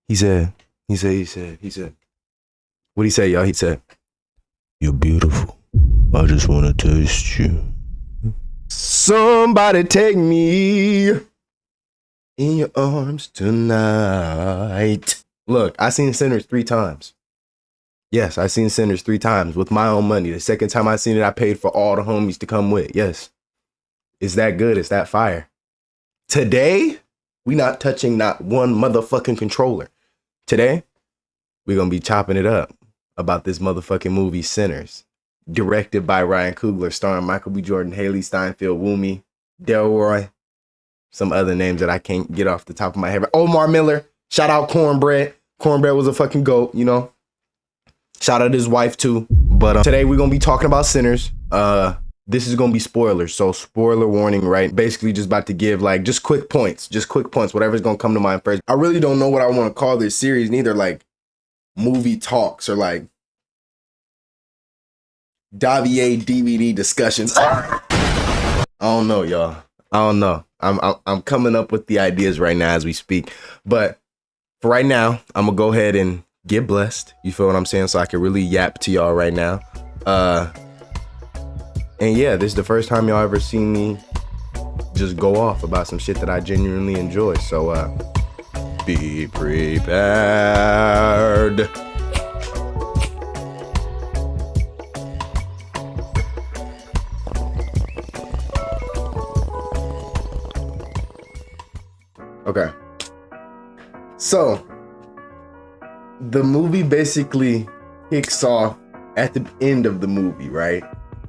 He said, what'd he say, y'all? He said, "You're beautiful. I just want to taste you. Somebody take me in your arms tonight." Look, I seen Sinners 3 times. Yes, I seen Sinners 3 times with my own money. The second time I seen it, I paid for all the homies to come with. Yes. It's that good. It's that fire. Today, we not touching not one motherfucking controller. Today, we're going to be chopping it up about this motherfucking movie, Sinners. Directed by Ryan Coogler, starring Michael B. Jordan, Haley Steinfeld, Woomy, Delroy, some other names that I can't get off the top of my head. Omar Miller, shout out Cornbread. Cornbread was a fucking GOAT, you know. Shout out his wife too. But today we're going to be talking about Sinners. This is going to be spoilers. So spoiler warning, right? Basically just about to give like just quick points, whatever's going to come to mind first. I really don't know what I want to call this series, neither like movie talks or like Davier DVD discussions. I don't know, y'all. I don't know. I'm coming up with the ideas right now as we speak. But for right now, I'm gonna go ahead and get blessed. You feel what I'm saying? So I can really yap to y'all right now. And yeah, this is the first time y'all ever seen me just go off about some shit that I genuinely enjoy. So be prepared. Okay. So the movie basically kicks off at the end of the movie, right?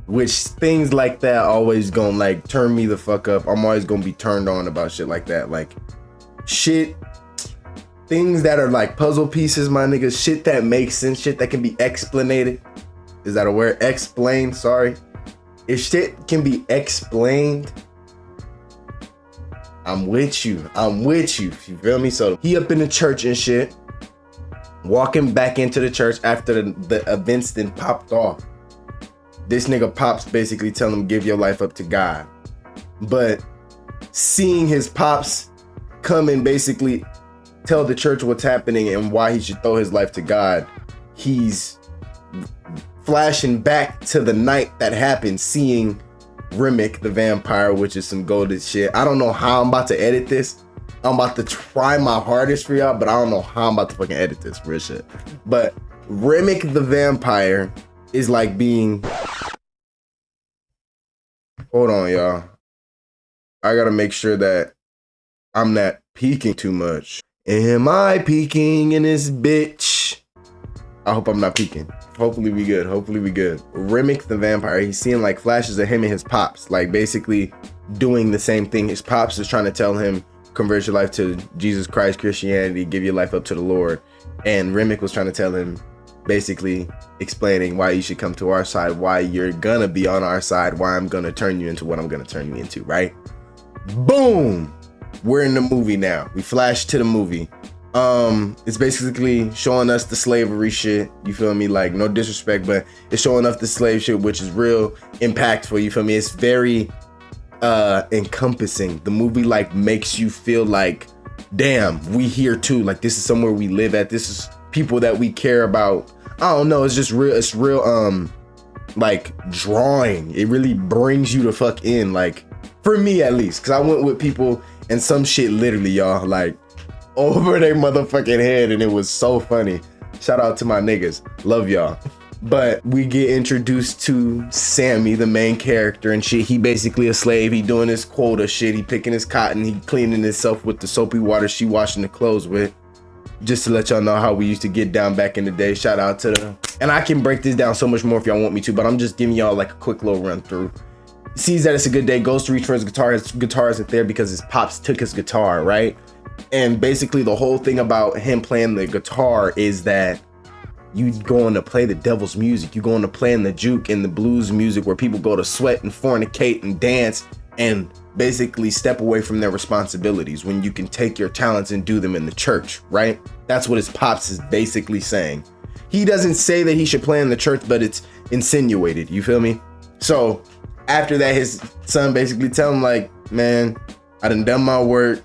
Which things like that always gonna like turn me the fuck up. I'm always gonna be turned on about shit like that. Like shit, things that are like puzzle pieces, my niggas, shit that makes sense, shit that can be explanated. Is that a word? Explained, sorry. If shit can be explained, I'm with you. You feel me? So he up in the church and shit, walking back into the church after the events then popped off. This nigga Pops basically telling him, give your life up to God. But seeing his Pops come and basically tell the church what's happening and why he should throw his life to God, he's flashing back to the night that happened, seeing Remick the vampire, which is some goated shit. I don't know how I'm about to edit this. I'm about to try my hardest for y'all, but I don't know how I'm about to fucking edit this, real shit. But Remick the vampire is like being... Hold on, y'all. I gotta make sure that I'm not peeking too much. Am I peeking in this bitch? I hope I'm not peeking. Hopefully we good. Remick the vampire, he's seeing like flashes of him and his Pops, like basically doing the same thing. His Pops is trying to tell him, convert your life to Jesus Christ, Christianity, give your life up to the Lord. And Remick was trying to tell him, basically explaining why you should come to our side, why you're gonna be on our side, why I'm gonna turn you into what I'm gonna turn you into, right? Boom! We're in the movie now. We flash to the movie. It's basically showing us the slavery shit, you feel me? Like, no disrespect, but it's showing us the slave shit, which is real impactful, you feel me? It's very encompassing. The movie like makes you feel like, damn, we here too. Like, this is somewhere we live at. This is people that we care about. I don't know, it's just real, it's real like drawing. It really brings you the fuck in, like for me at least, because I went with people and some shit literally, y'all, like over their motherfucking head, and it was so funny. Shout out to my niggas, love y'all. But we get introduced to Sammy, the main character and shit. He basically a slave. He doing his quota shit. He picking his cotton. He cleaning himself with the soapy water she washing the clothes with. Just to let y'all know how we used to get down back in the day. Shout out to them. And I can break this down so much more if y'all want me to, but I'm just giving y'all like a quick little run through. Sees that it's a good day, goes to reach for his guitar. His guitar isn't there because his Pops took his guitar, right? And basically the whole thing about him playing the guitar is that you going to play the devil's music. You going to play in the juke and the blues music where people go to sweat and fornicate and dance and basically step away from their responsibilities when you can take your talents and do them in the church, right? That's what his Pops is basically saying. He doesn't say that he should play in the church, but it's insinuated, you feel me? So After that, his son basically tell him like, man, I done my work.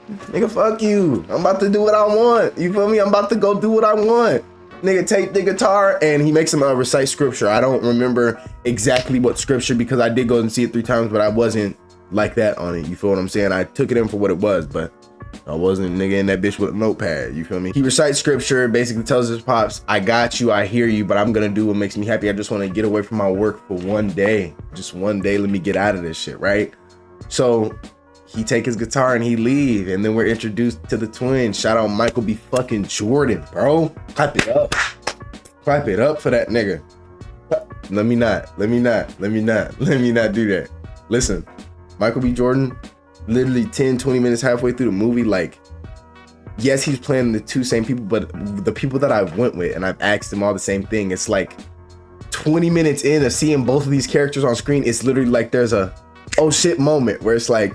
Nigga, fuck you. I'm about to do what I want. You feel me? I'm about to go do what I want. Nigga, take the guitar, and he makes him recite scripture. I don't remember exactly what scripture because I did go and see it 3 times, but I wasn't like that on it. You feel what I'm saying? I took it in for what it was, but I wasn't nigga in that bitch with a notepad. You feel me? He recites scripture, basically tells his pops, I got you, I hear you, but I'm gonna do what makes me happy. I just want to get away from my work for one day. Just one day, let me get out of this shit, right? So he take his guitar and he leave, and then we're introduced to the twins. Shout out Michael B. fucking Jordan, bro. Clap it up. Clap it up for that nigga. Let me not do that. Listen, Michael B. Jordan, literally 10-20 minutes halfway through the movie, like, yes, he's playing the 2 same people, but the people that I went with, and I've asked them all the same thing, it's like 20 minutes in of seeing both of these characters on screen, it's literally like there's a oh shit moment where it's like,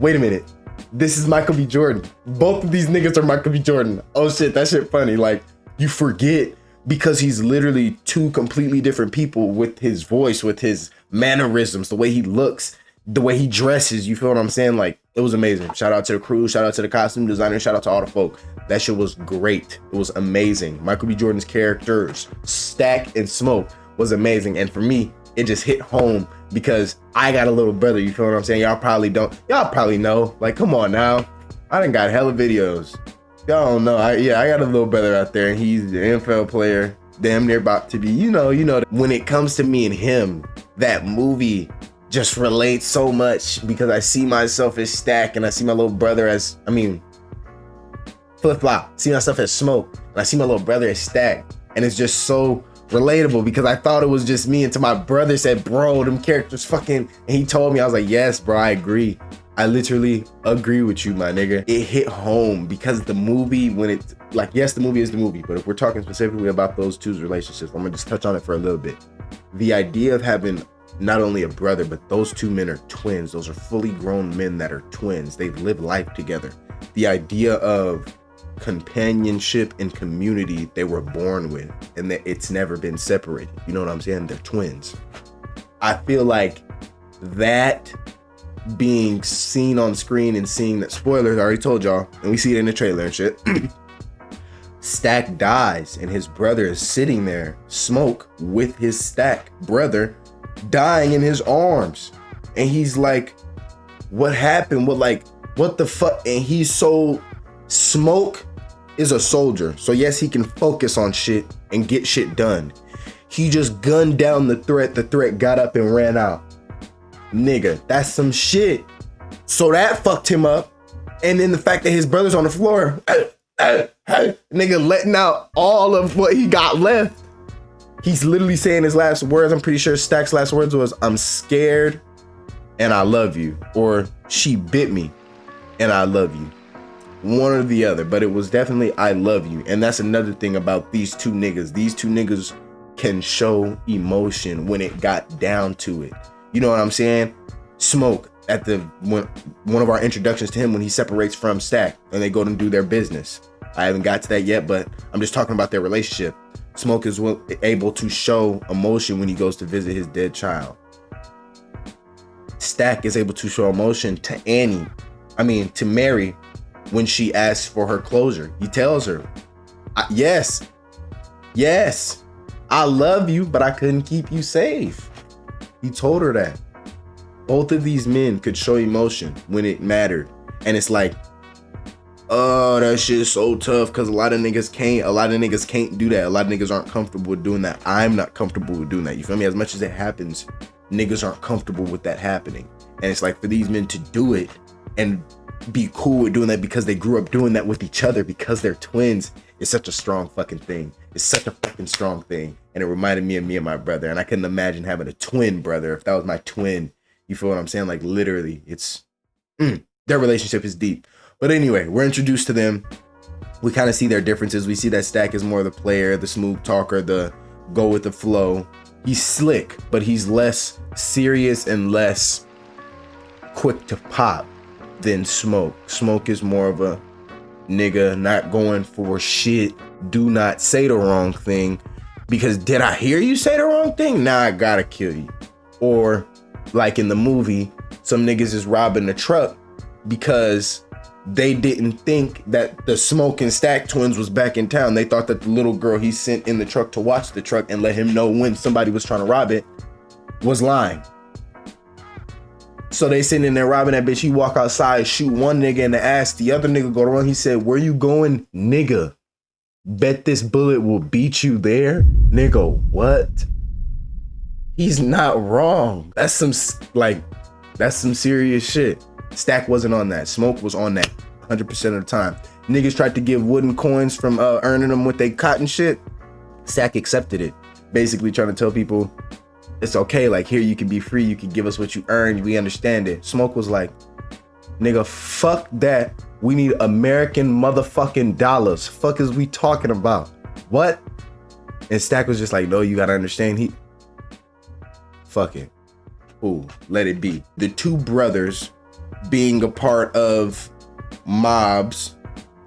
wait a minute, this is Michael B. Jordan. Both of these niggas are Michael B. Jordan. Oh shit, that shit funny. Like, you forget because he's literally 2 completely different people with his voice, with his mannerisms, the way he looks, the way he dresses. You feel what I'm saying? Like, it was amazing. Shout out to the crew, shout out to the costume designer, shout out to all the folk. That shit was great. It was amazing. Michael B. Jordan's characters, Stack and Smoke, was amazing. And for me, it just hit home because I got a little brother. You feel what I'm saying? Y'all probably don't. Y'all probably know. Like, come on now. I done got hella videos. Y'all don't know. I got a little brother out there, and he's an NFL player. Damn near about to be, you know. When it comes to me and him, that movie just relates so much because I see myself as Stack, and I see my little brother as, flip-flop. See myself as Smoke, and I see my little brother as Stack, and it's just so relatable because I thought it was just me until my brother said, bro, them characters fucking, and he told me, I was like, yes, bro, I agree. I literally agree with you, my nigga. It hit home because the movie, when it's like, yes, the movie is the movie, but if we're talking specifically about those 2's relationships, I'm gonna just touch on it for a little bit. The idea of having not only a brother, but those 2 men are twins. Those are fully grown men that are twins. They've lived life together. The idea of companionship and community they were born with, and that it's never been separated. You know what I'm saying? They're twins. I feel like that being seen on screen and seeing that, spoilers, I already told y'all, and we see it in the trailer and shit. Stack dies and his brother is sitting there, Smoke, with his Stack brother dying in his arms, and he's like, what happened? What the fuck? And he's so, Smoke is a soldier, so yes, he can focus on shit and get shit done. He just gunned down the threat got up and ran out. Nigga, that's some shit. So that fucked him up. And then the fact that his brother's on the floor, nigga letting out all of what he got left. He's literally saying his last words. I'm pretty sure Stack's last words was, I'm scared and I love you, or she bit me and I love you. One or the other, but it was definitely I love you. And that's another thing about these 2 niggas. These 2 niggas can show emotion when it got down to it. You know what I'm saying? Smoke, at one of our introductions to him, when he separates from Stack and they go and do their business. I haven't got to that yet, but I'm just talking about their relationship. Smoke is able to show emotion when he goes to visit his dead child. Stack is able to show emotion to Mary, when she asks for her closure. He tells her, yes, I love you, but I couldn't keep you safe. He told her that. Both of these men could show emotion when it mattered. And it's like, oh, that shit's so tough because a lot of niggas can't do that. A lot of niggas aren't comfortable with doing that. I'm not comfortable with doing that. You feel me? As much as it happens, niggas aren't comfortable with that happening. And it's like, for these men to do it and be cool with doing that because they grew up doing that with each other because they're twins, is such a strong fucking thing. It's such a fucking strong thing. And it reminded me of me and my brother. And I couldn't imagine having a twin brother if that was my twin. You feel what I'm saying? Like, literally, it's their relationship is deep. But anyway, we're introduced to them. We kind of see their differences. We see that Stack is more the player, the smooth talker, the go with the flow. He's slick, but he's less serious and less quick to pop than Smoke. Smoke is more of a nigga, not going for shit. Do not say the wrong thing, because did I hear you say the wrong thing? Now I gotta kill you. Or like in the movie, some niggas is robbing the truck because they didn't think that the Smoke and Stack twins was back in town. They thought that the little girl he sent in the truck to watch the truck and let him know when somebody was trying to rob it was lying. So they sitting in there robbing that bitch. He walk outside, shoot one nigga in the ass. The other nigga go to run. He said, "Where you going, nigga? Bet this bullet will beat you there." Nigga, what? He's not wrong. That's some serious shit. Stack wasn't on that. Smoke was on that 100% of the time. Niggas tried to give wooden coins from earning them with they cotton shit. Stack accepted it. Basically trying to tell people, it's okay, like here you can be free, you can give us what you earned, we understand it. Smoke was like, nigga, fuck that. We need American motherfucking dollars. Fuck is we talking about? What? And Stack was just like, no, you gotta understand, fuck it. Ooh, let it be. The two brothers being a part of mobs,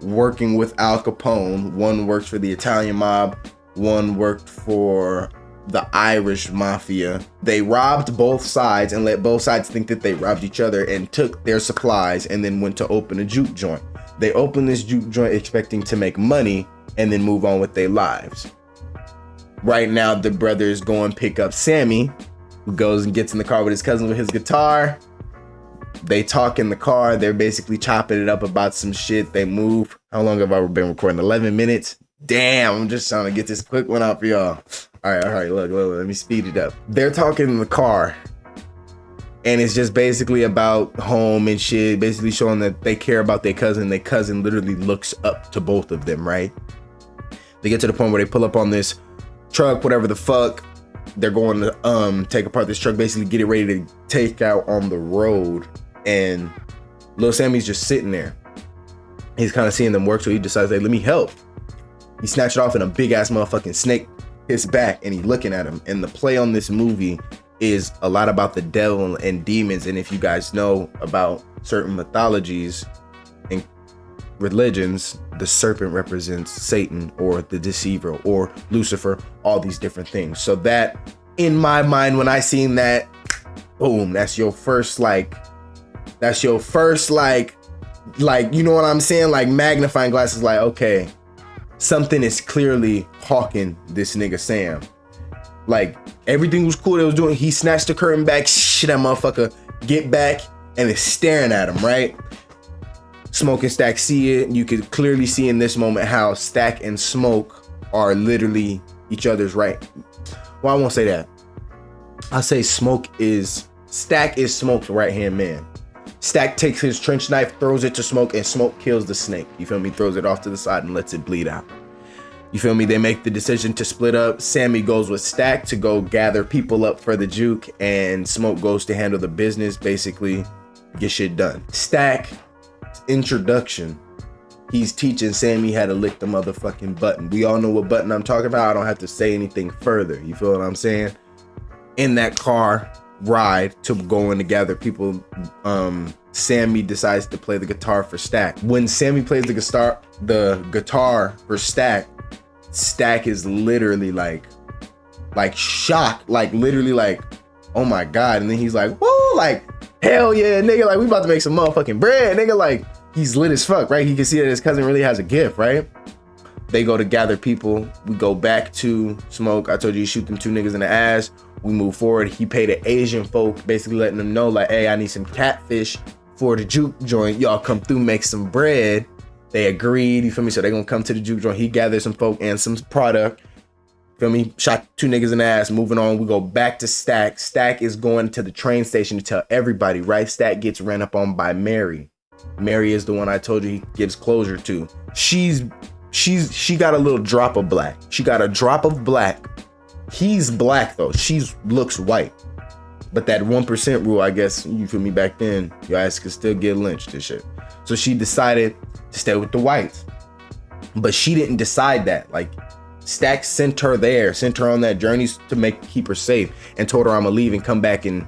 working with Al Capone. One works for the Italian mob, one worked for the Irish mafia. They robbed both sides and let both sides think that they robbed each other and took their supplies and then went to open a juke joint. They opened this juke joint expecting to make money and then move on with their lives. Right now, the brothers go and pick up Sammy, who goes and gets in the car with his cousin with his guitar. They talk in the car. They're basically chopping it up about some shit. They move. How long have I been recording? 11 minutes? Damn, I'm just trying to get this quick one out for y'all. All right, look, let me speed it up. They're talking in the car, and it's just basically about home and shit, basically showing that they care about their cousin. Their cousin literally looks up to both of them, right? They get to the point where they pull up on this truck, whatever the fuck. They're going to take apart this truck, basically get it ready to take out on the road, and Lil Sammy's just sitting there. He's kind of seeing them work, so he decides, hey, let me help. He snatched it off, and a big ass motherfucking snake his back, and he's looking at him. And the play on this movie is a lot about the devil and demons. And if you guys know about certain mythologies and religions, the serpent represents Satan or the deceiver or Lucifer, all these different things. So that, in my mind, when I seen that, boom, that's your first you know what I'm saying? Like magnifying glasses, like, okay, something is clearly hawking this nigga Sam. Like, everything was cool they was doing. He snatched the curtain back, shit, that motherfucker get back and is staring at him, right? Smoke and Stack see it. You could clearly see in this moment how Stack and Smoke are literally each other's right. Well, I won't say that. I'll say Stack is Smoke's right-hand man. Stack takes his trench knife, throws it to Smoke, and Smoke kills the snake. You feel me? Throws it off to the side and lets it bleed out. You feel me? They make the decision to split up. Sammy goes with Stack to go gather people up for the juke, and Smoke goes to handle the business, basically get shit done. Stack introduction. He's teaching Sammy how to lick the motherfucking button. We all know what button I'm talking about. I don't have to say anything further. You feel what I'm saying? In that car ride to go in to gather people, Sammy decides to play the guitar for Stack. When Sammy plays the guitar for Stack is literally like shocked, like literally like, oh my god. And then he's like, whoa, like hell yeah, nigga, like we about to make some motherfucking bread, nigga. Like he's lit as fuck, right? He can see that his cousin really has a gift, right? They go to gather people. We go back to Smoke. I told you, shoot them two niggas in the ass. We move forward. He paid the Asian folk, basically letting them know, like, hey, I need some catfish for the juke joint. Y'all come through, make some bread. They agreed, you feel me? So they gonna come to the juke joint. He gathered some folk and some product. Feel me? Shot two niggas in the ass. Moving on, we go back to Stack. Stack is going to the train station to tell everybody, right? Stack gets ran up on by Mary. Mary is the one I told you he gives closure to. She got a little drop of black. She got a drop of black. He's black though. She looks white. But that 1% rule, I guess, you feel me, back then, your ass could still get lynched and shit. So she decided to stay with the whites. But she didn't decide that. Like, Stack sent her there, sent her on that journey to keep her safe, and told her I'm gonna leave and come back and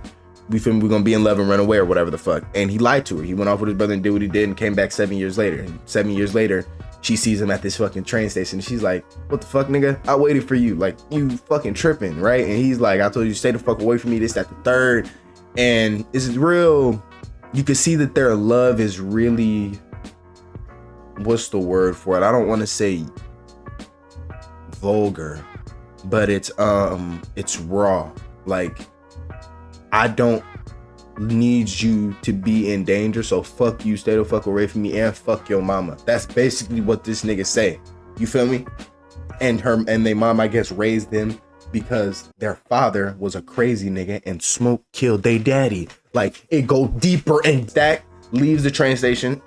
we feel we're gonna be in love and run away or whatever the fuck. And he lied to her. He went off with his brother and did what he did and came back 7 years later. And 7 years later, she sees him at this fucking train station. And she's like, what the fuck, nigga? I waited for you. Like, you fucking tripping, right? And he's like, I told you, stay the fuck away from me. This, that, the third. And it's real, you can see that their love is really, what's the word for it? I don't want to say vulgar, but it's raw. Like, I don't need you to be in danger, so fuck you, stay the fuck away from me, and fuck your mama. That's basically what this nigga say. You feel me? And they mom, I guess, raised them because their father was a crazy nigga and smoke killed they daddy. Like, it go deeper, and Stack leaves the train station.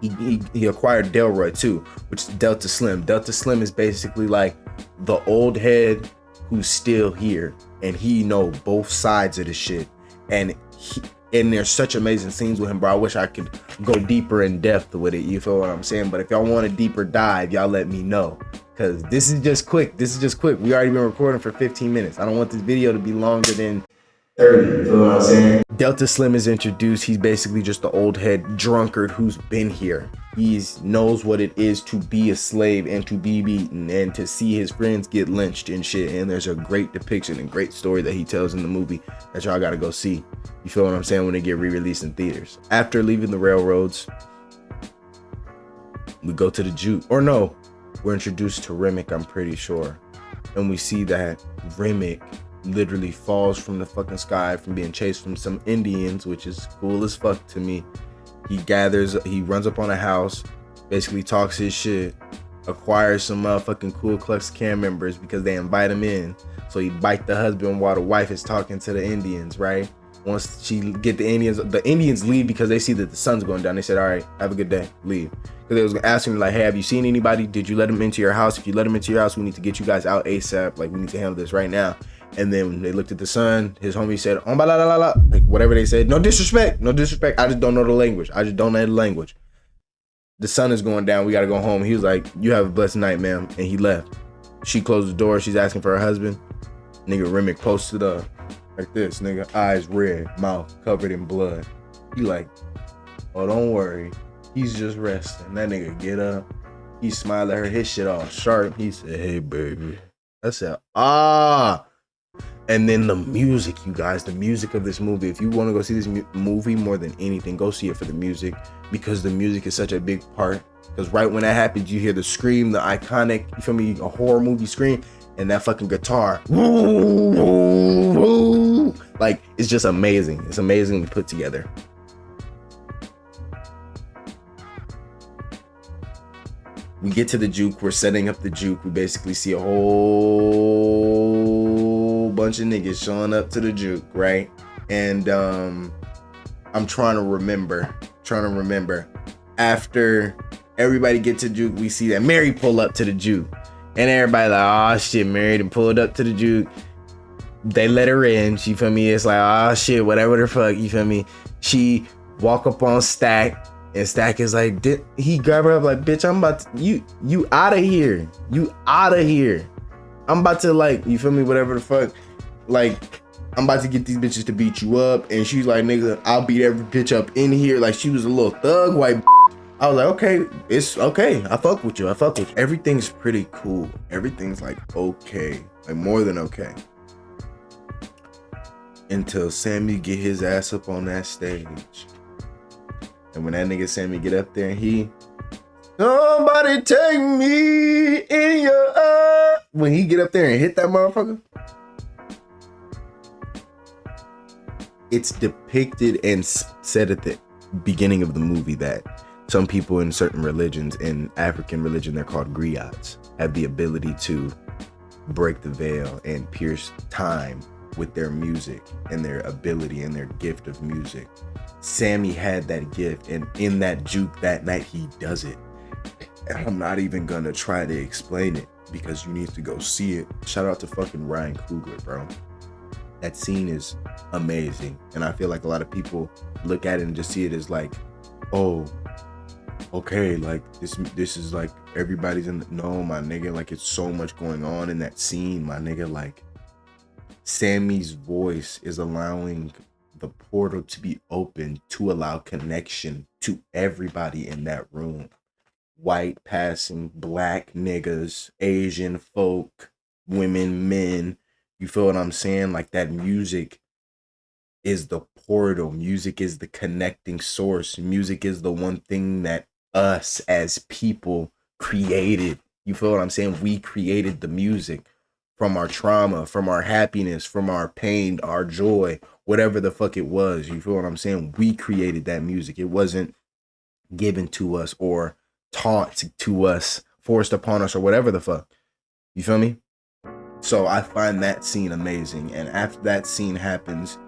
he acquired Delroy too, which is Delta Slim. Delta Slim is basically like the old head who's still here, and he know both sides of the shit. And there's such amazing scenes with him, bro. I wish I could go deeper in depth with it. You feel what I'm saying? But if y'all want a deeper dive, y'all let me know. Cause this is just quick. We already been recording for 15 minutes. I don't want this video to be longer than 30. You feel what I'm saying? Delta Slim is introduced. He's basically just the old head drunkard who's been here. He knows what it is to be a slave and to be beaten and to see his friends get lynched and shit. And there's a great depiction and great story that he tells in the movie that y'all gotta go see. You feel what I'm saying? When they get re-released in theaters. After leaving the railroads, we go to the juke. Or no, we're introduced to Remick, I'm pretty sure. And we see that Remick literally falls from the fucking sky from being chased from some Indians, which is cool as fuck to me. He runs up on a house, basically talks his shit, acquires some motherfucking Ku Klux Klan members because they invite him in. So he bite the husband while the wife is talking to the Indians, right? Once she get the Indians leave because they see that the sun's going down. They said, all right, have a good day, leave. Because they was asking like, hey, have you seen anybody? Did you let them into your house? If you let them into your house, we need to get you guys out ASAP. Like, we need to handle this right now. And then when they looked at the son, his homie said, oh, la, la, la, la. Like, whatever they said. No disrespect. I just don't know the language. The sun is going down. We got to go home. He was like, you have a blessed night, ma'am. And he left. She closed the door. She's asking for her husband. Nigga Remick posted up like this. Nigga, eyes red, mouth covered in blood. He like, oh, don't worry. He's just resting. That nigga get up. He smiled at her. His shit all sharp. He said, hey, baby. I said, ah. And then the music, you guys, the music of this movie. If you want to go see this movie more than anything, go see it for the music, because the music is such a big part. Because right when that happens, you hear the scream, the iconic, you feel me, a horror movie scream, and that fucking guitar. Like, it's just amazing. It's amazingly put together. We get to the juke. We're setting up the juke. We basically see a whole bunch of niggas showing up to the juke, right? And I'm trying to remember. After everybody gets to juke, we see that Mary pull up to the juke. And everybody like, oh shit, Mary done pulled up to the juke. They let her in. She feel me? It's like, oh shit, whatever the fuck, you feel me? She walk up on Stack. And Stack is like, he grab her up like, bitch, I'm about to, you out of here. You out of here. I'm about to, like, you feel me, whatever the fuck. Like, I'm about to get these bitches to beat you up. And she's like, nigga, I'll beat every bitch up in here. Like, she was a little thug white. I was like, okay, it's okay. I fuck with you. Everything's pretty cool. Everything's like, okay. Like, more than okay. Until Sammy get his ass up on that stage. And when that nigga Sammy get up there and somebody take me in your eye. When he get up there and hit that motherfucker, it's depicted and said at the beginning of the movie that some people in certain religions, in African religion, they're called griots, have the ability to break the veil and pierce time with their music and their ability and their gift of music. Sammy had that gift, and in that juke that night, he does it. And I'm not even gonna try to explain it because you need to go see it. Shout out to fucking Ryan Coogler, bro. That scene is amazing. And I feel like a lot of people look at it and just see it as like, oh, okay, like this is like everybody's in the, no, my nigga, like it's so much going on in that scene, my nigga. Like, Sammy's voice is allowing the portal to be open to allow connection to everybody in that room. White passing, black niggas, Asian folk, women, men. You feel what I'm saying? Like, that music is the portal. Music is the connecting source. Music is the one thing that us as people created. You feel what I'm saying? We created the music from our trauma, from our happiness, from our pain, our joy, whatever the fuck it was. You feel what I'm saying? We created that music. It wasn't given to us or taught to us, forced upon us, or whatever the fuck. You feel me? So I find that scene amazing. And after that scene happens,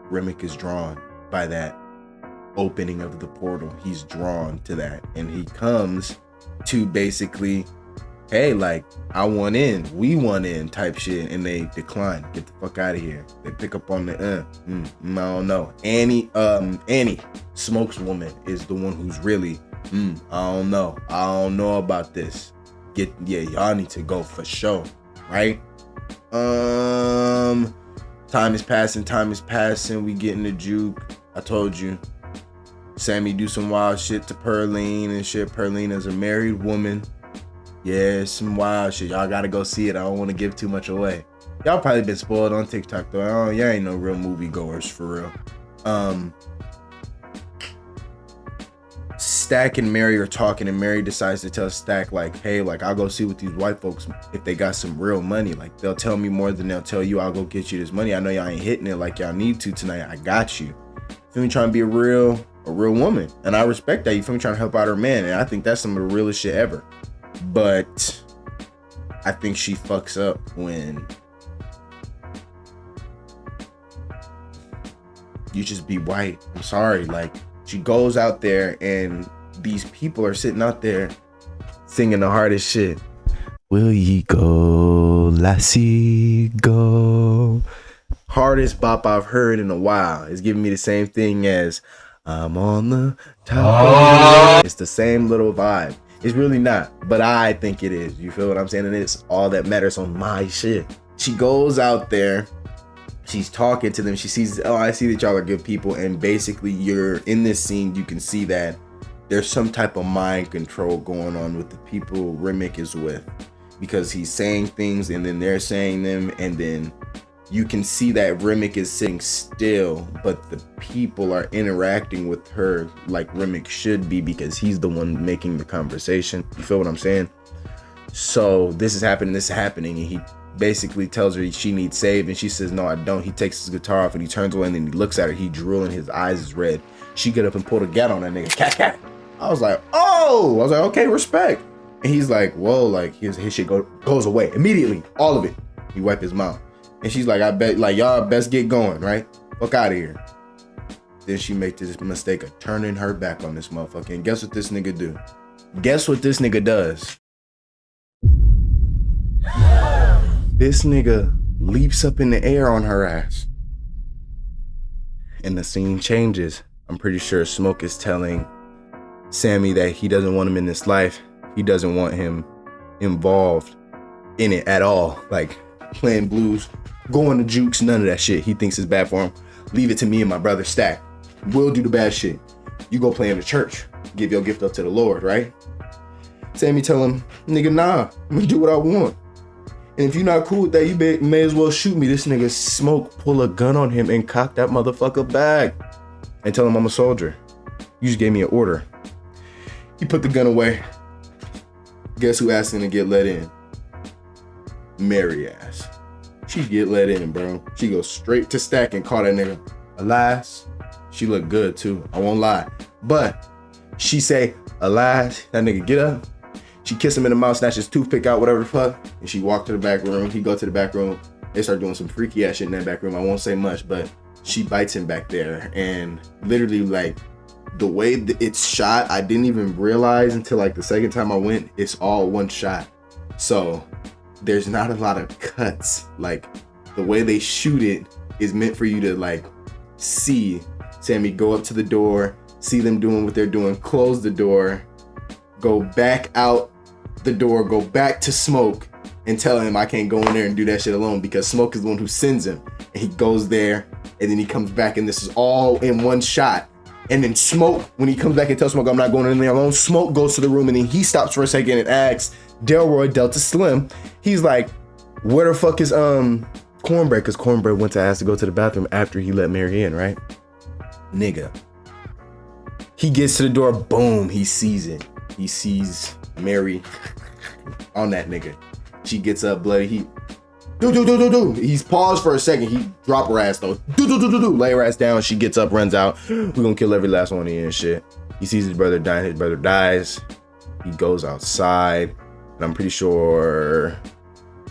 Remick is drawn by that opening of the portal. He's drawn to that. And he comes to basically, hey, like, I want in, we want in type shit. And they decline. Get the fuck out of here. They pick up on the, I don't know. Annie, Smoke's woman is the one who's really, I don't know. I don't know about this. Y'all need to go for sure. Right? Time is passing. We getting the juke. I told you. Sammy do some wild shit to Pearline and shit. Pearline is a married woman. Yeah, some wild shit. Y'all gotta go see it. I don't want to give too much away. Y'all probably been spoiled on TikTok though. Oh, y'all ain't no real movie goers for real. Stack and Mary are talking, and Mary decides to tell Stack, like, hey, like, I'll go see what these white folks, if they got some real money. Like, they'll tell me more than they'll tell you. I'll go get you this money. I know y'all ain't hitting it like y'all need to tonight. I got you. Feel me? Trying to be a real woman. And I respect that. You feel me? Trying to help out her man. And I think that's some of the realest shit ever. But I think she fucks up when you just be white. I'm sorry. Like, she goes out there and these people are sitting out there singing the hardest shit. Will ye go, lassie, go? Hardest bop I've heard in a while. It's giving me the same thing as I'm on the top of it. It's the same little vibe. It's really not, but I think it is. You feel what I'm saying? And it's all that matters on my shit. She goes out there. She's talking to them. She sees, oh, I see that y'all are good people. And basically, you're in this scene. You can see that there's some type of mind control going on with the people Remick is with, because he's saying things and then they're saying them. And then you can see that Remick is sitting still, but the people are interacting with her like Remick should be, because he's the one making the conversation. You feel what I'm saying? So this is happening, and he basically tells her she needs saved, and she says, no, I don't. He takes his guitar off and he turns away, and then he looks at her. He drooling, his eyes is red. She get up and pull the gat on that nigga. Cat, cat. I was like, oh! I was like, okay, respect. And he's like, whoa, like his shit goes away immediately. All of it. He wiped his mouth. And she's like, I bet, like, y'all best get going, right? Fuck out of here. Then she make this mistake of turning her back on this motherfucker. And guess what this nigga do? Guess what this nigga does? This nigga leaps up in the air on her ass. And the scene changes. I'm pretty sure Smoke is telling Sammy that he doesn't want him in this life. He doesn't want him involved in it at all. Like, playing blues, going to jukes, none of that shit. He thinks it's bad for him. Leave it to me and my brother Stack. We'll do the bad shit. You go play in the church. Give your gift up to the Lord, right? Sammy tell him, nigga, nah, I'm gonna do what I want. And if you're not cool with that, you may as well shoot me. This nigga Smoke pull a gun on him and cock that motherfucker back and tell him I'm a soldier. You just gave me an order. He put the gun away. Guess who asked him to get let in? Mary ass. She get let in, bro. She goes straight to Stack and call that nigga. Alas, she look good too. I won't lie. But she say, alas, that nigga get up. She kiss him in the mouth, snatch his toothpick out, whatever the fuck. And she walk to the back room. He go to the back room. They start doing some freaky ass shit in that back room. I won't say much, but she bites him back there. And literally, like, the way it's shot, I didn't even realize until like the second time I went, it's all one shot. So there's not a lot of cuts. Like, the way they shoot it is meant for you to like see Sammy go up to the door, see them doing what they're doing, close the door, go back out the door, go back to Smoke and tell him I can't go in there and do that shit alone, because Smoke is the one who sends him. And he goes there and then he comes back and this is all in one shot. And then Smoke, when he comes back and tells Smoke I'm not going in there alone, Smoke goes to the room and then he stops for a second and asks Delroy, Delta Slim, he's like, where the fuck is Cornbread, because Cornbread went to ask to go to the bathroom after he let Mary in, right? Nigga. He gets to the door, boom, he sees it. He sees Mary on that nigga. She gets up, bloody. He He's paused for a second. He drop her ass though. Lay her ass down. She gets up, runs out. We're gonna kill every last one of you and shit. He sees his brother dying. His brother dies. He goes outside, and I'm pretty sure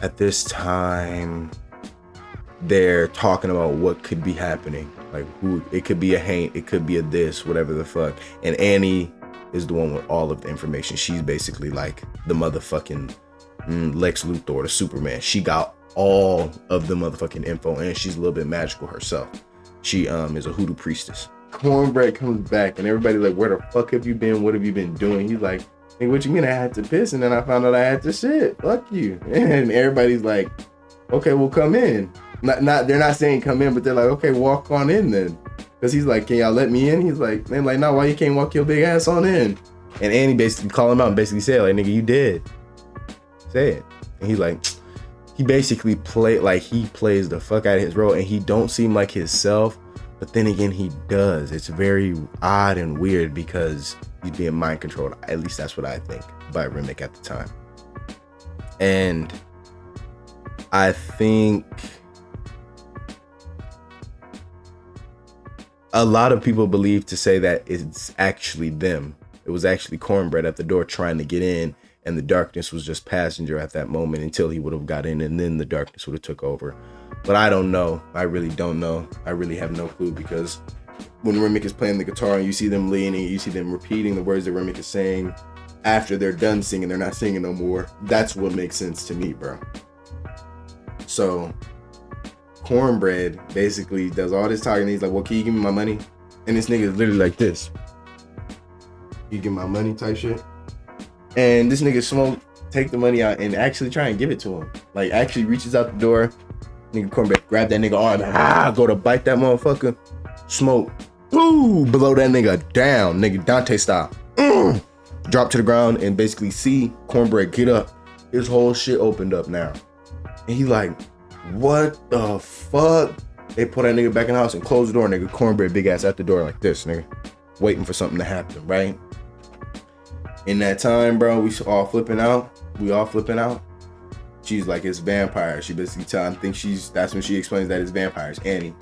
at this time they're talking about what could be happening. Like who it could be, a Haint, it could be a this, whatever the fuck. And Annie is the one with all of the information. She's basically like the motherfucking Lex Luthor, or the Superman. She got all of the motherfucking info, and she's a little bit magical herself. She is a hoodoo priestess. Cornbread comes back, and everybody like, where the fuck have you been? What have you been doing? He's like, hey, what you mean I had to piss? And then I found out I had to shit. Fuck you. And everybody's like, okay, well come in. They're not saying come in, but they're like, okay, walk on in then. Cause he's like, can y'all let me in? He's like, they're like, no, why you can't walk your big ass on in? And Annie basically call him out and basically say, like, nigga, you did. Say it. And he's like, he basically he plays the fuck out of his role, and he don't seem like himself, but then again, he does. It's very odd and weird because he's being mind controlled. At least that's what I think, by Remick at the time. And I think a lot of people believe to say that it's actually them. It was actually Cornbread at the door trying to get in, and the darkness was just passenger at that moment until he would have got in, and then the darkness would have took over. But I don't know. I really don't know. I really have no clue, because when Remick is playing the guitar and you see them leaning, you see them repeating the words that Remick is saying after they're done singing, they're not singing no more. That's what makes sense to me, bro. So Cornbread basically does all this talking, and he's like, well, can you give me my money? And this nigga is literally like this. You give my money type shit. And this nigga Smoke take the money out and actually try and give it to him. Like actually reaches out the door. Nigga Cornbread grab that nigga arm, go to bite that motherfucker. Smoke, ooh, blow that nigga down, nigga Dante style. Drop to the ground and basically see Cornbread get up. His whole shit opened up now. And he like, what the fuck? They put that nigga back in the house and close the door, nigga. Cornbread big ass at the door like this, nigga. Waiting for something to happen, right? In that time, bro, we all flipping out. She's like, it's vampires. She basically that's when she explains that it's vampires. Annie,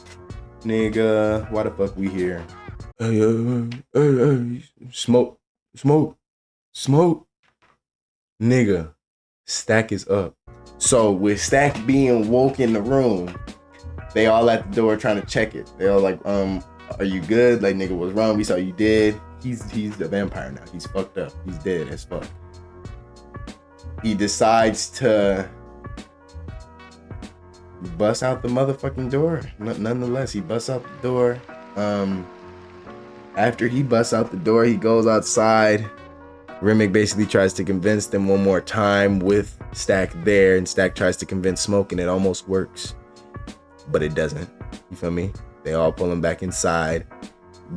nigga, why the fuck we here? Smoke. Nigga, Stack is up. So with Stack being woke in the room, they all at the door trying to check it. They all like, are you good? Like, nigga, what's wrong? We saw you dead. He's a vampire now. He's fucked up. He's dead as fuck. He decides to bust out the motherfucking door. Nonetheless, he busts out the door. After he busts out the door, he goes outside. Remick basically tries to convince them one more time with Stack there, and Stack tries to convince Smoke, and it almost works, but it doesn't. You feel me? They all pull him back inside.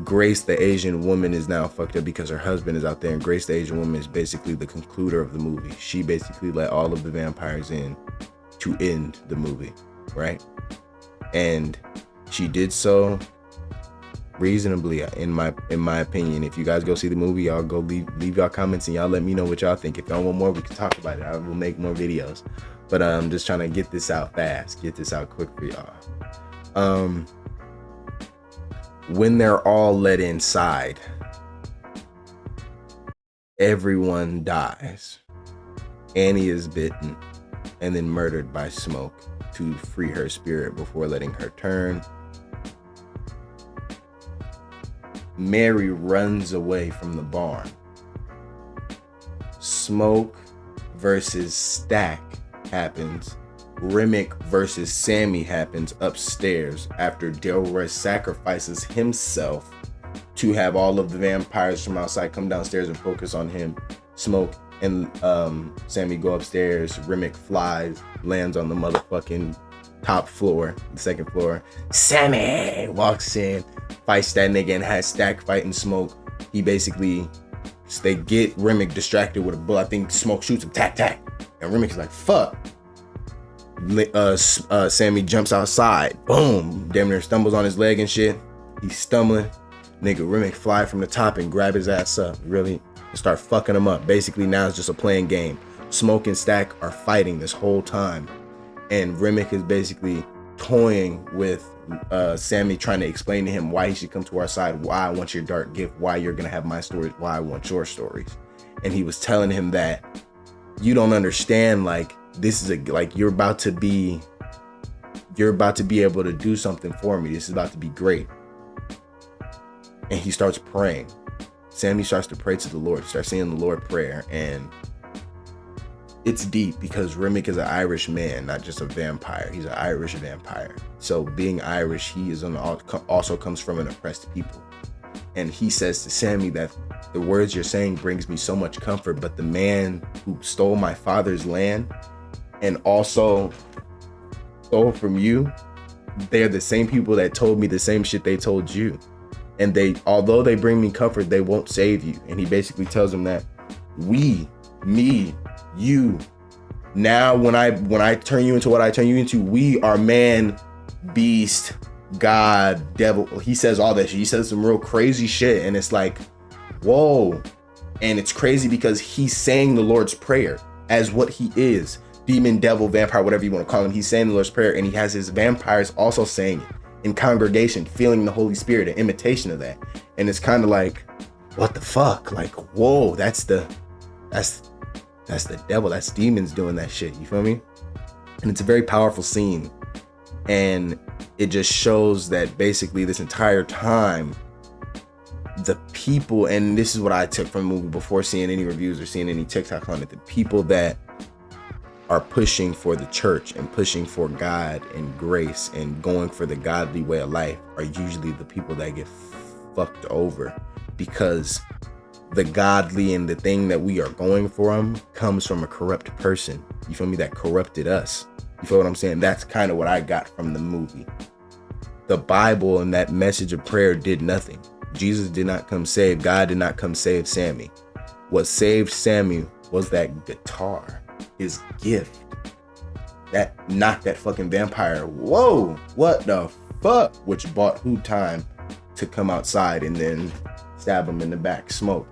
Grace, the Asian woman, is now fucked up because her husband is out there, and Grace, the Asian woman, is basically the concluder of the movie. She basically let all of the vampires in to end the movie, right? And she did so reasonably, in my opinion. If you guys go see the movie, y'all go leave y'all comments and y'all let me know what y'all think. If y'all want more, we can talk about it. I will make more videos, but I'm just trying to get this out fast, get this out quick for y'all. When they're all let inside, everyone dies. Annie is bitten and then murdered by Smoke to free her spirit before letting her turn. Mary runs away from the barn. Smoke versus Stack happens. Remick versus Sammy happens upstairs after Delroy sacrifices himself to have all of the vampires from outside come downstairs and focus on him. Smoke and Sammy go upstairs. Remick flies, lands on the motherfucking top floor, the second floor. Sammy walks in, fights that nigga, and has Stack fighting Smoke. They get Remick distracted with a bullet. I think Smoke shoots him, tack, tack. And Remick is like, fuck. Sammy jumps outside, boom, damn near stumbles on his leg and shit. He's stumbling. Nigga Remick fly from the top and grab his ass up, really start fucking him up. Basically now it's just a playing game. Smoke and Stack are fighting this whole time, and Remick is basically toying with Sammy, trying to explain to him why he should come to our side, why I want your dark gift, why you're gonna have my stories, why I want your stories. And he was telling him that you don't understand, like, this is like you're about to be able to do something for me. This is about to be great. And he starts praying. Sammy starts to pray to the Lord, starts saying the Lord prayer, and it's deep because Remick is an Irish man, not just a vampire. He's an Irish vampire. So being Irish, he is also comes from an oppressed people. And he says to Sammy that the words you're saying brings me so much comfort, but the man who stole my father's land and also stole from you, they're the same people that told me the same shit they told you. And although they bring me comfort, they won't save you. And he basically tells him that you, now when I turn you into what I turn you into, we are man, beast, God, devil. He says all that shit. He says some real crazy shit, and it's like, whoa. And it's crazy because he's saying the Lord's Prayer as what he is. Demon, devil, vampire, whatever you want to call him. He's saying the Lord's Prayer, and he has his vampires also saying it in congregation, feeling the Holy Spirit, an imitation of that. And it's kind of like, what the fuck? Like, whoa, that's the devil, that's demons doing that shit, you feel me? And it's a very powerful scene, and it just shows that basically this entire time the people, and this is what I took from the movie before seeing any reviews or seeing any TikTok on it, the people that are pushing for the church and pushing for God and grace and going for the godly way of life are usually the people that get fucked over, because the godly and the thing that we are going for comes from a corrupt person, you feel me, that corrupted us. You feel what I'm saying? That's kind of what I got from the movie. The Bible and that message of prayer did nothing. Jesus did not come save. God did not come save Sammy. What saved Sammy was that guitar, his gift, that knocked that fucking vampire. Whoa, what the fuck? Which bought who time to come outside and then stab him in the back, smoke.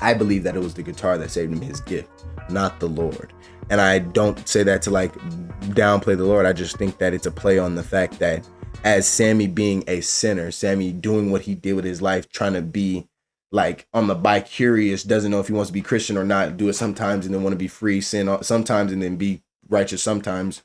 I believe that it was the guitar that saved him, his gift, not the Lord. And I don't say that to like downplay the Lord. I just think that it's a play on the fact that as Sammy being a sinner, Sammy doing what he did with his life, trying to be like on the bi-curious, doesn't know if he wants to be Christian or not, do it sometimes and then want to be free, sin sometimes and then be righteous sometimes.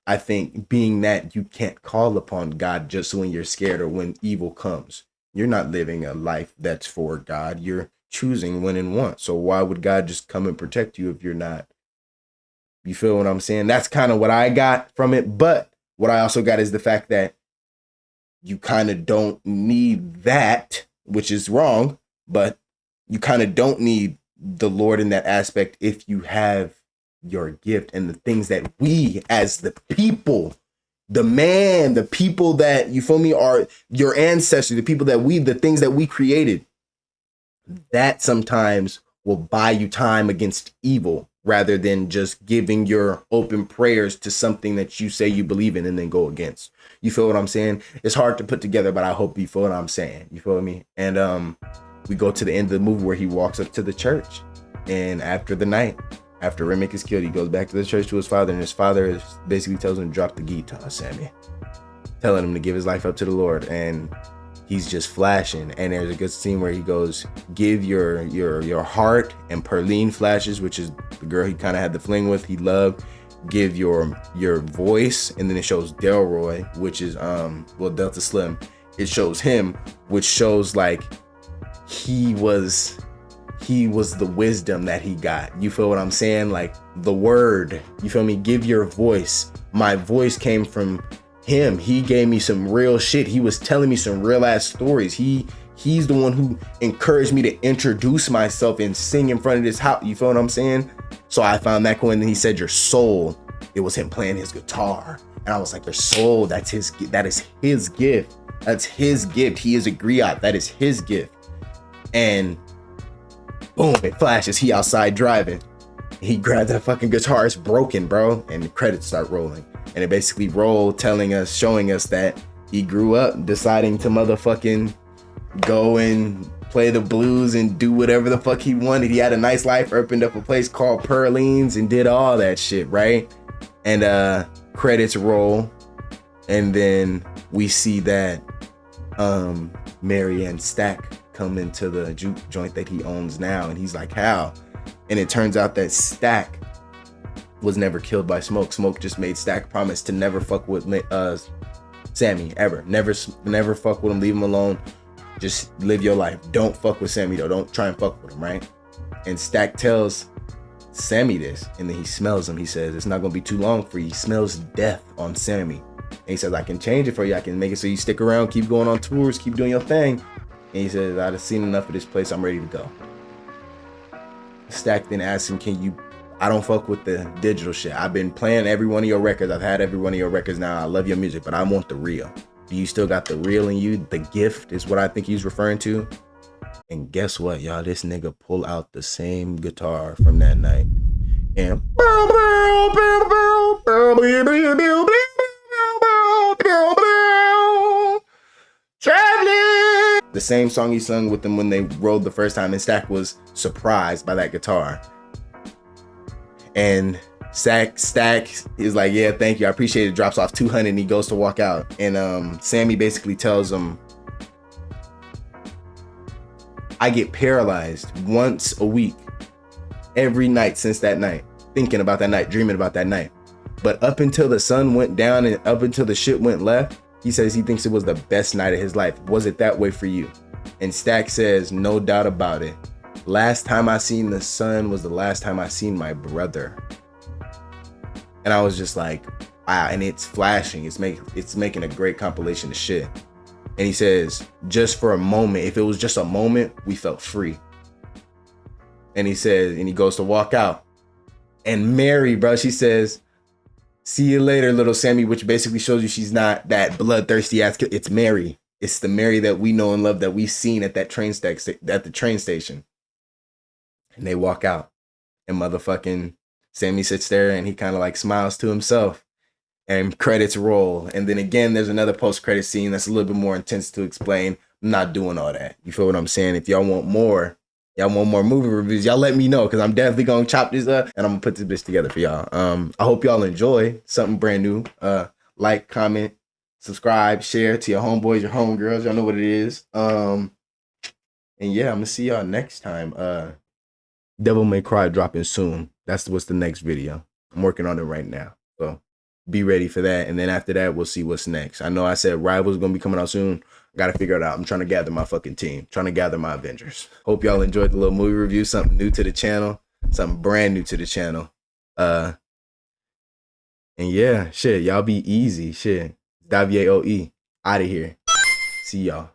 I think being that you can't call upon God just when you're scared or when evil comes. You're not living a life that's for God. You're choosing when and want. So why would God just come and protect you if you're not? You feel what I'm saying? That's kind of what I got from it. But what I also got is the fact that you kind of don't need that, which is wrong, but you kind of don't need the Lord in that aspect if you have your gift and the things that we as the people, the people that, you feel me, are your ancestors, the people that the things that we created, that sometimes will buy you time against evil rather than just giving your open prayers to something that you say you believe in and then go against. You feel what I'm saying? It's hard to put together, but I hope you feel what I'm saying. You feel me? And we go to the end of the movie where he walks up to the church, and after the night, after Remick is killed, he goes back to the church to his father, and his father basically tells him to drop the guitar, Sammy, telling him to give his life up to the Lord. And he's just flashing, and there's a good scene where he goes, give your heart, and Perline flashes, which is the girl he kind of had the fling with, he loved, give your voice, and then it shows Delroy, which is Delta Slim. It shows him, which shows like he was the wisdom that he got. You feel what I'm saying? Like the word, you feel me? Give your voice. My voice came from him. He gave me some real shit. He was telling me some real ass stories. He's the one who encouraged me to introduce myself and sing in front of this house. You feel what I'm saying? So I found that cool. And then he said your soul. It was him playing his guitar. And I was like, your soul, that is his gift. That's his gift. He is a griot. That is his gift. And boom, it flashes. He outside driving. He grabbed that fucking guitar, it's broken, bro. And the credits start rolling. And it basically roll telling us, showing us that he grew up deciding to motherfucking go and play the blues and do whatever the fuck he wanted. He had a nice life, opened up a place called Pearlines and did all that shit, right? And credits roll. And then we see that Mary and Stack come into the juke joint that he owns now, and he's like, how? And it turns out that Stack was never killed by Smoke. Smoke just made Stack promise to never fuck with Sammy ever. Never fuck with him, leave him alone. Just live your life. Don't fuck with Sammy though. Don't try and fuck with him, right? And Stack tells Sammy this, and then he smells him. He says, it's not gonna be too long for you. He smells death on Sammy. And he says, I can change it for you. I can make it so you stick around, keep going on tours, keep doing your thing. And he says, I've seen enough of this place. I'm ready to go. Stack then asks him, I don't fuck with the digital shit. I've been playing every one of your records. I've had every one of your records now. I love your music, but I want the real. Do you still got the real in you? The gift is what I think he's referring to. And guess what, y'all? This nigga pull out the same guitar from that night. And traveling. The same song he sung with them when they rode the first time, and Stack was surprised by that guitar. And Stack is like, yeah, thank you, I appreciate it, drops off 200 and he goes to walk out. And Sammy basically tells him, I get paralyzed once a week, every night since that night, thinking about that night, dreaming about that night. But up until the sun went down and up until the shit went left, he says he thinks it was the best night of his life. Was it that way for you? And Stack says, no doubt about it. Last time I seen the sun was the last time I seen my brother. And I was just like, wow. And it's flashing. It's making a great compilation of shit. And he says, just for a moment, if it was just a moment, we felt free. And he says, and he goes to walk out. And Mary, bro, she says, see you later, little Sammy, which basically shows you she's not that bloodthirsty ass kid. It's Mary. It's the Mary that we know and love, that we've seen at that train station. And they walk out, and motherfucking Sammy sits there and he kind of like smiles to himself, and credits roll. And then again, there's another post-credit scene that's a little bit more intense to explain. I'm not doing all that. You feel what I'm saying? If y'all want more movie reviews, y'all let me know, because I'm definitely gonna chop this up and I'm gonna put this bitch together for y'all. I hope y'all enjoy something brand new. Like, comment, subscribe, share to your homeboys, your homegirls. Y'all know what it is. And yeah, I'm gonna see y'all next time. Devil May Cry dropping soon. That's what's the next video. I'm working on it right now, so be ready for that. And then after that, we'll see what's next. I know I said Rivals gonna be coming out soon. Gotta figure it out. I'm trying to gather my fucking team, trying to gather my Avengers. Hope y'all enjoyed the little movie review, something new to the channel, something brand new to the channel. And yeah, shit, y'all be easy. Shit, Davier OE out of here. See y'all.